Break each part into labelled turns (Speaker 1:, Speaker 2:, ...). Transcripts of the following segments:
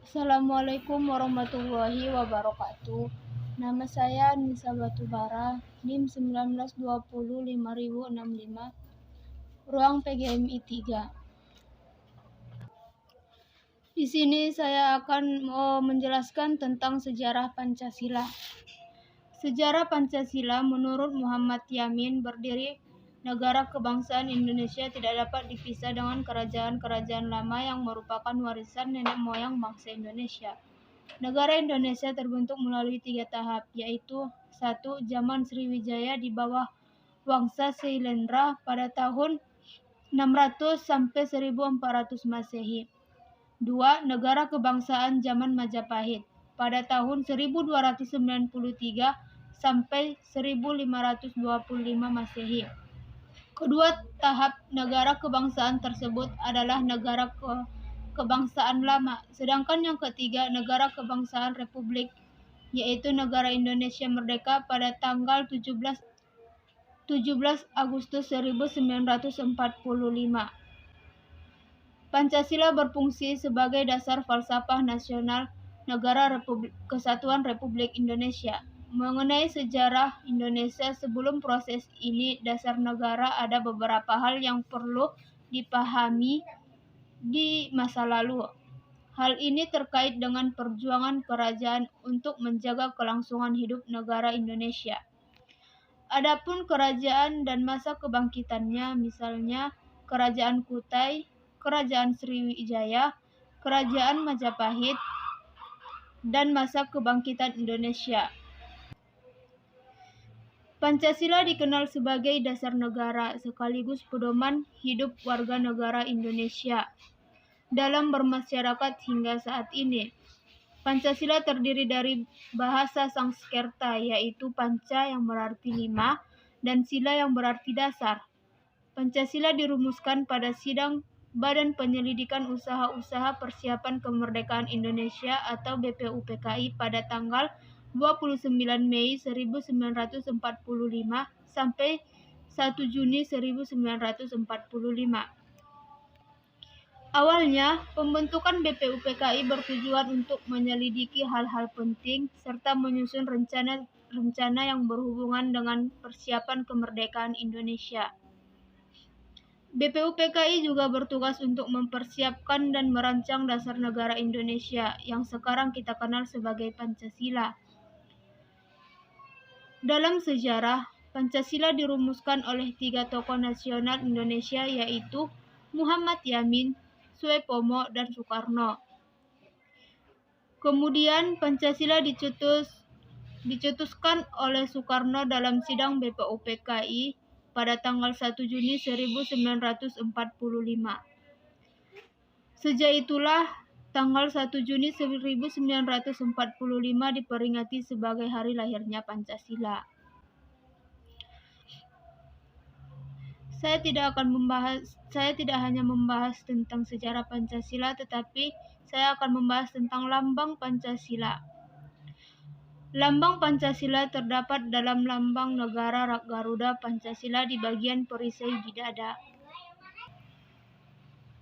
Speaker 1: Assalamualaikum warahmatullahi wabarakatuh. Nama saya Nisa Batubara, NIM 19205065, ruang PGMI 3. Di sini saya akan menjelaskan tentang sejarah Pancasila. Sejarah Pancasila menurut Muhammad Yamin berdiri negara kebangsaan Indonesia tidak dapat dipisah dengan kerajaan-kerajaan lama yang merupakan warisan nenek moyang bangsa Indonesia. Negara Indonesia terbentuk melalui 3 tahap, yaitu 1. Zaman Sriwijaya di bawah Wangsa Syailendra pada tahun 600 sampai 1400 Masehi. 2. Negara kebangsaan zaman Majapahit pada tahun 1293 sampai 1525 Masehi. Kedua tahap negara kebangsaan tersebut adalah negara kebangsaan lama, sedangkan yang ketiga negara kebangsaan republik, yaitu negara Indonesia merdeka pada tanggal 17 Agustus 1945. Pancasila berfungsi sebagai dasar falsafah nasional negara Kesatuan Republik Indonesia. Mengenai sejarah Indonesia sebelum proses ini dasar negara, ada beberapa hal yang perlu dipahami di masa lalu. Hal ini terkait dengan perjuangan kerajaan untuk menjaga kelangsungan hidup negara Indonesia. Adapun kerajaan dan masa kebangkitannya, misalnya Kerajaan Kutai, Kerajaan Sriwijaya, Kerajaan Majapahit, dan masa kebangkitan Indonesia. Pancasila dikenal sebagai dasar negara sekaligus pedoman hidup warga negara Indonesia dalam bermasyarakat hingga saat ini. Pancasila terdiri dari bahasa Sanskerta, yaitu Panca yang berarti 5 dan Sila yang berarti dasar. Pancasila dirumuskan pada sidang Badan Penyelidikan Usaha-Usaha Persiapan Kemerdekaan Indonesia atau BPUPKI pada tanggal 29 Mei 1945 sampai 1 Juni 1945. Awalnya, pembentukan BPUPKI bertujuan untuk menyelidiki hal-hal penting serta menyusun rencana yang berhubungan dengan persiapan kemerdekaan Indonesia. BPUPKI juga bertugas untuk mempersiapkan dan merancang dasar negara Indonesia yang sekarang kita kenal sebagai Pancasila. Dalam sejarah, Pancasila dirumuskan oleh 3 tokoh nasional Indonesia, yaitu Muhammad Yamin, Soepomo, dan Soekarno. Kemudian Pancasila dicetuskan oleh Soekarno dalam sidang BPUPKI pada tanggal 1 Juni 1945. Sejak itulah tanggal 1 Juni 1945 diperingati sebagai hari lahirnya Pancasila. Saya tidak hanya membahas tentang sejarah Pancasila, tetapi saya akan membahas tentang lambang Pancasila. Lambang Pancasila terdapat dalam lambang negara Garuda Pancasila di bagian perisai di dada.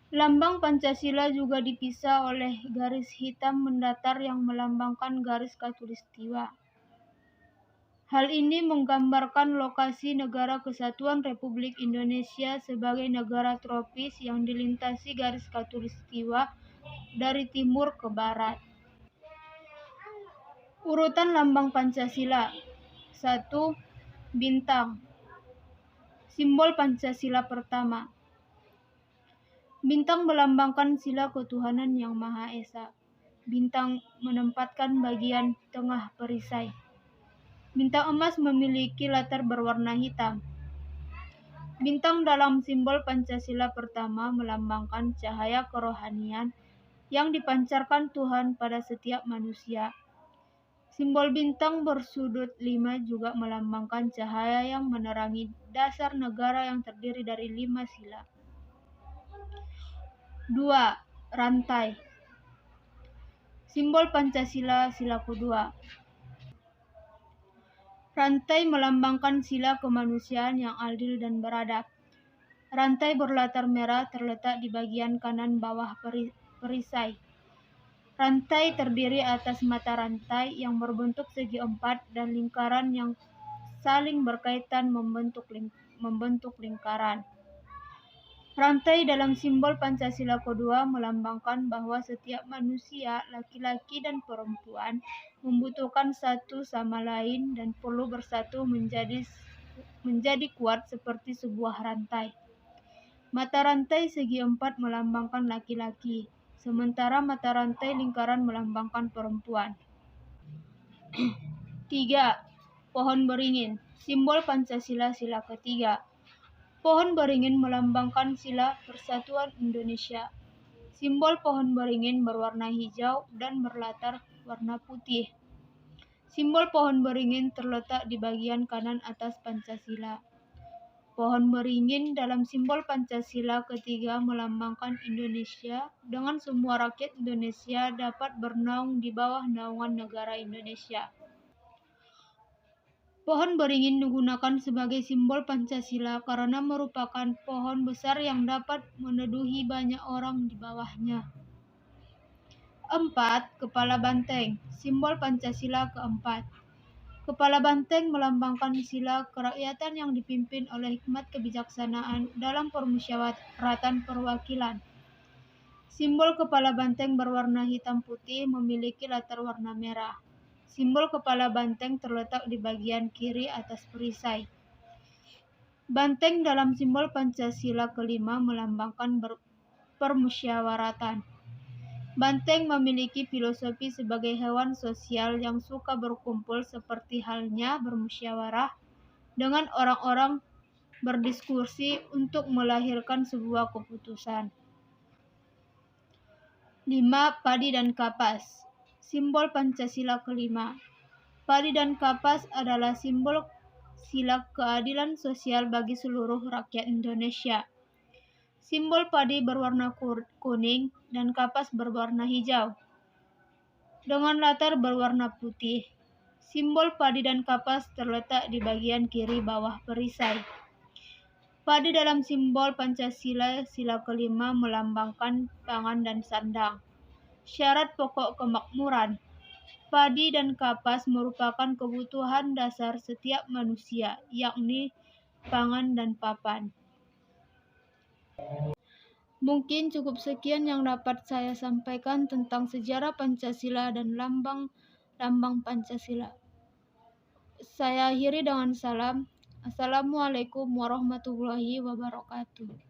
Speaker 1: Lambang Pancasila juga dipisah oleh garis hitam mendatar yang melambangkan garis khatulistiwa. Hal ini menggambarkan lokasi negara Kesatuan Republik Indonesia sebagai negara tropis yang dilintasi garis khatulistiwa dari timur ke barat. Urutan lambang Pancasila. 1. Bintang. Simbol Pancasila pertama. Bintang melambangkan sila ketuhanan yang Maha Esa. Bintang menempatkan bagian tengah perisai. Bintang emas memiliki latar berwarna hitam. Bintang dalam simbol Pancasila pertama melambangkan cahaya kerohanian yang dipancarkan Tuhan pada setiap manusia. Simbol bintang bersudut 5 juga melambangkan cahaya yang menerangi dasar negara yang terdiri dari 5 sila. 2. Rantai. Simbol Pancasila sila kedua. Rantai melambangkan sila kemanusiaan yang adil dan beradab. Rantai berlatar merah terletak di bagian kanan bawah perisai. Rantai terdiri atas mata rantai yang berbentuk segi empat dan lingkaran yang saling berkaitan membentuk lingkaran. Rantai dalam simbol Pancasila kedua melambangkan bahwa setiap manusia, laki-laki dan perempuan, membutuhkan satu sama lain dan perlu bersatu menjadi kuat seperti sebuah rantai. Mata rantai segi empat melambangkan laki-laki, sementara mata rantai lingkaran melambangkan perempuan. 3. Pohon beringin, simbol Pancasila sila ketiga. Pohon beringin melambangkan sila Persatuan Indonesia. Simbol pohon beringin berwarna hijau dan berlatar warna putih. Simbol pohon beringin terletak di bagian kanan atas Pancasila. Pohon beringin dalam simbol Pancasila ketiga melambangkan Indonesia dengan semua rakyat Indonesia dapat bernaung di bawah naungan negara Indonesia. Pohon beringin digunakan sebagai simbol Pancasila karena merupakan pohon besar yang dapat meneduhi banyak orang di bawahnya. 4. Kepala banteng, simbol Pancasila keempat. Kepala banteng melambangkan sila kerakyatan yang dipimpin oleh hikmat kebijaksanaan dalam permusyawaratan perwakilan. Simbol kepala banteng berwarna hitam putih memiliki latar warna merah. Simbol kepala banteng terletak di bagian kiri atas perisai. Banteng dalam simbol Pancasila kelima melambangkan permusyawaratan. Banteng memiliki filosofi sebagai hewan sosial yang suka berkumpul seperti halnya bermusyawarah dengan orang-orang berdiskusi untuk melahirkan sebuah keputusan. 5. Padi dan kapas, simbol Pancasila kelima. Padi dan kapas adalah simbol sila keadilan sosial bagi seluruh rakyat Indonesia. Simbol padi berwarna kuning dan kapas berwarna hijau dengan latar berwarna putih. Simbol padi dan kapas terletak di bagian kiri bawah perisai. Padi dalam simbol Pancasila sila kelima melambangkan pangan dan sandang. Syarat pokok kemakmuran. Padi dan kapas merupakan kebutuhan dasar setiap manusia, yakni pangan dan papan. Mungkin cukup sekian yang dapat saya sampaikan tentang sejarah Pancasila dan lambang Pancasila. Saya akhiri dengan salam. Assalamualaikum warahmatullahi wabarakatuh.